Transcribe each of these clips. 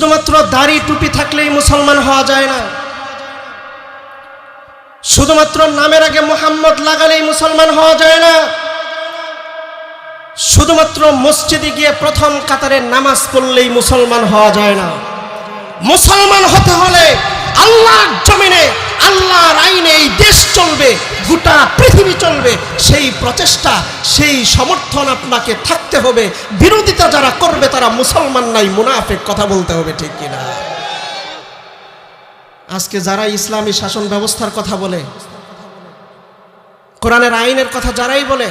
শুধুমাত্র দাড়ি টুপি থাকলেই মুসলমান হওয়া যায় না, শুধুমাত্র নামের আগে মুহাম্মদ লাগালেই মুসলমান হওয়া যায় না, শুধুমাত্র মসজিদে গিয়ে প্রথম কাতারে নামাজ পড়লেই মুসলমান হওয়া যায় না। মুসলমান হতে হলে আল্লাহর জমিনে আল্লাহর আইনে এই দেশ চলবে, গোটা পৃথিবী চলবে, সেই প্রচেষ্টা সেই সমর্থন আপনাকে থাকতে হবে। বিরোধিতা যারা করবে তারা মুসলমান নাই, মুনাফিক। কথা বলতে হবে, ঠিক কিনা? আজকে যারা ইসলামী শাসন ব্যবস্থার কথা বলে, কোরআনের আইনের কথা যারাই বলে,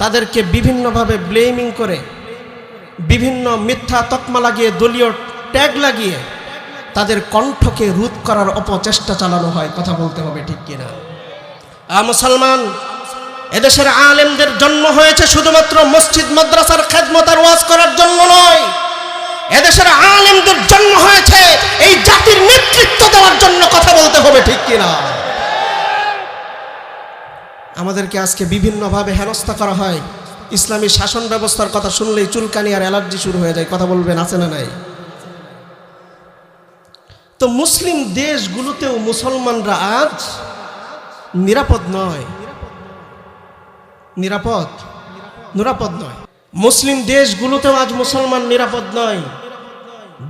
তাদেরকে বিভিন্নভাবে ব্লেমিং করে, বিভিন্ন মিথ্যা তকমা লাগিয়ে, দলীয় ট্যাগ লাগিয়ে তাদের কণ্ঠকে রোধ করার অপচেষ্টা চালানো হয়। কথা বলতে হবে, ঠিক কিনা? মুসলমান, এদেশের আলেমদের জন্ম হয়েছে শুধুমাত্র মসজিদ মাদ্রাসার খেদমত আর ওয়াজ করার জন্য নয়। এদেশের আলেমদের জন্ম হয়েছে এই জাতির নেতৃত্ব দেওয়ার জন্য। কথা বলতে হবে, ঠিক কিনা? আমাদেরকে আজকে বিভিন্নভাবে হেনস্থা করা হয়। ইসলামী শাসন ব্যবস্থার কথা শুনলেই চুলকানি আর অ্যালার্জি শুরু হয়ে যায়। কথা বলবেন, আছে না নাই? তো মুসলিম দেশগুলোতেও মুসলমানরা আজ নিরাপদ নয়। নিরাপদ নয়। মুসলিম দেশগুলোতেও আজ মুসলমান নিরাপদ নয়।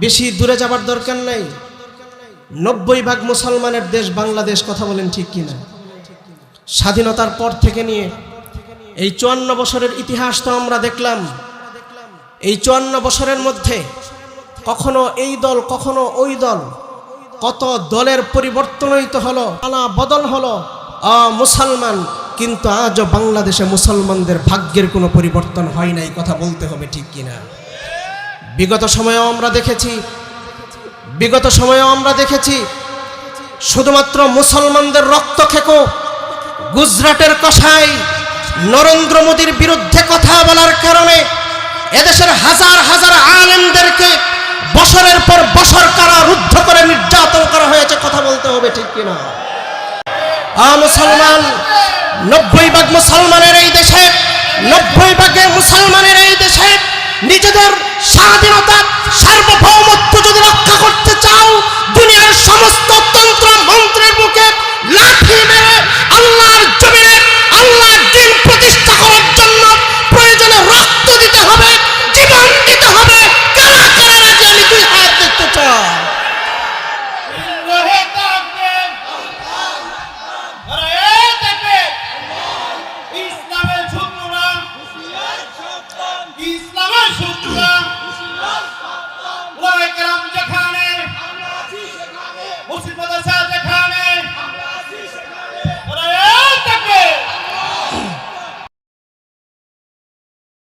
বেশি দূরে যাবার দরকার নাই। 90% মুসলমানের দেশ বাংলাদেশ। কথা বলেন, ঠিক কিনা? স্বাধীনতার পর থেকে নিয়ে এই 54 বছরের ইতিহাস তো আমরা দেখলাম। এই 54 বছরের মধ্যে কখনো এই দল, কখনো ওই দল, কত দলের পরিবর্তনই তো হলো, পালা বদল হলো, মুসলমান। কিন্তু আজও বাংলাদেশে মুসলমানদের ভাগ্যের কোনো পরিবর্তন হয় নাই। কথা বলতে হবে, ঠিক কিনা? বিগত সময়েও আমরা দেখেছি শুধুমাত্র মুসলমানদের রক্ত খেকো গুজরাটের কসাই নরেন্দ্র মোদীর বিরুদ্ধে কথা বলার কারণে এদেশের হাজার হাজার আলেমদেরকে বছরের পর বছর কারারুদ্ধ করে নির্যাতন করা হয়েছে। কথা বলতে হবে, ঠিক কিনা? মুসলমান, 90% মুসলমানের এই দেশে, 90% মুসলমানের এই দেশে নিজেদের স্বাধীনতা,